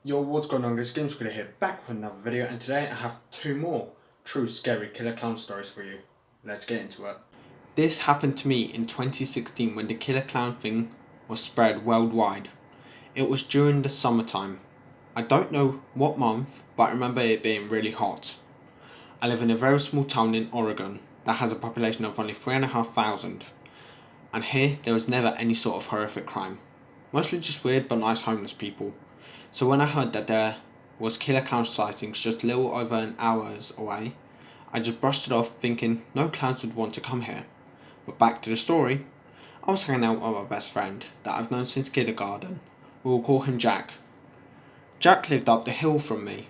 Yo, what's going on guys, Games Gonna here, back with another video, and today I have two more true scary killer clown stories for you. Let's get into it. This happened to me in 2016 when the killer clown thing was spread worldwide. It was during the summertime. I don't know what month, but I remember it being really hot. I live in a very small town in Oregon that has a population of only 3,500, and here there was never any sort of horrific crime. Mostly just weird but nice homeless people. So when I heard that there was killer clown sightings just a little over an hour's away, I just brushed it off thinking no clowns would want to come here. But back to the story, I was hanging out with my best friend that I've known since kindergarten. We will call him Jack. Jack lived up the hill from me,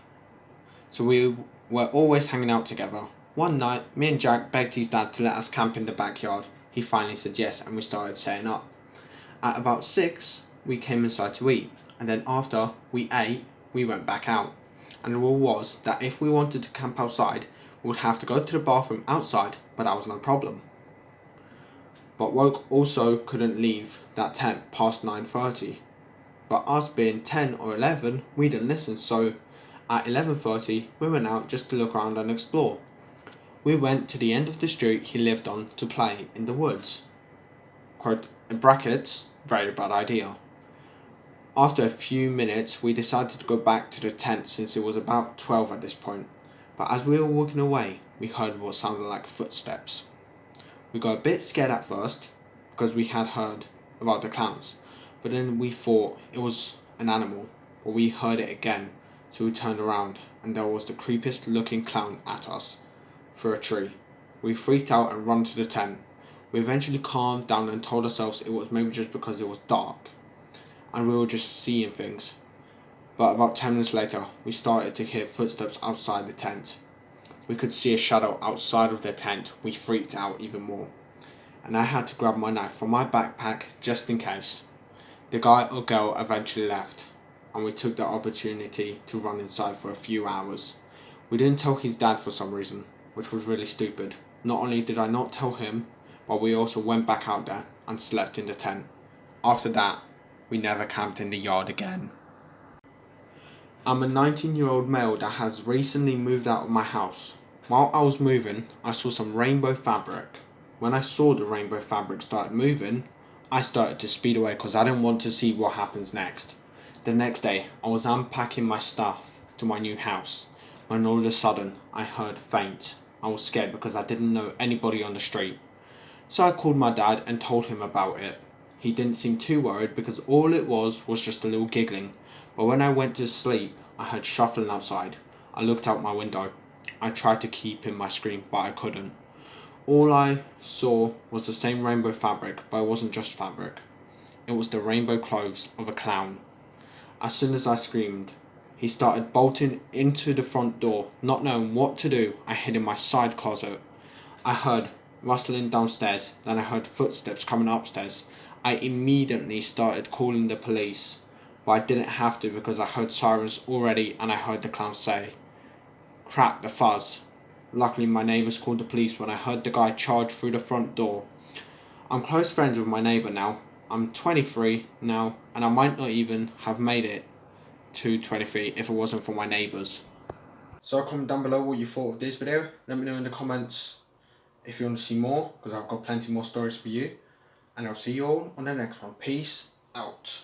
so we were always hanging out together. One night, me and Jack begged his dad to let us camp in the backyard. He finally said yes and we started setting up. At about 6, we came inside to eat, and then after we ate, we went back out. And the rule was that if we wanted to camp outside, we would have to go to the bathroom outside, but that was no problem. But Woke also couldn't leave that tent past 9:30. But us being 10 or 11, we didn't listen, so at 11:30, we went out just to look around and explore. We went to the end of the street he lived on to play in the woods. Quote, in brackets, very bad idea. After a few minutes, we decided to go back to the tent since it was about 12 at this point. But as we were walking away, we heard what sounded like footsteps. We got a bit scared at first because we had heard about the clowns, but then we thought it was an animal, but we heard it again, so we turned around and there was the creepiest looking clown at us through a tree. We freaked out and ran to the tent. We eventually calmed down and told ourselves it was maybe just because it was dark and we were just seeing things. But about 10 minutes later, we started to hear footsteps outside the tent. We could see a shadow outside of the tent. We freaked out even more, and I had to grab my knife from my backpack just in case. The guy or girl eventually left, and we took the opportunity to run inside for a few hours. We didn't tell his dad for some reason, which was really stupid. Not only did I not tell him, but we also went back out there and slept in the tent. After that, we never camped in the yard again. I'm a 19-year-old male that has recently moved out of my house. While I was moving, I saw some rainbow fabric. When I saw the rainbow fabric start moving, I started to speed away because I didn't want to see what happens next. The next day, I was unpacking my stuff to my new house when all of a sudden I heard faint. I was scared because I didn't know anybody on the street. So I called my dad and told him about it. He didn't seem too worried because all it was just a little giggling. But when I went to sleep, I heard shuffling outside. I looked out my window. I tried to keep in my scream, but I couldn't. All I saw was the same rainbow fabric, but it wasn't just fabric. It was the rainbow clothes of a clown. As soon as I screamed, he started bolting into the front door. Not knowing what to do, I hid in my side closet. I heard rustling downstairs, then I heard footsteps coming upstairs. I immediately started calling the police, but I didn't have to because I heard sirens already and I heard the clown say, "Crap, the fuzz." Luckily my neighbours called the police when I heard the guy charge through the front door. I'm close friends with my neighbour now. I'm 23 now and I might not even have made it to 23 if it wasn't for my neighbours. So comment down below what you thought of this video. Let me know in the comments if you want to see more, because I've got plenty more stories for you. And I'll see you all on the next one. Peace out.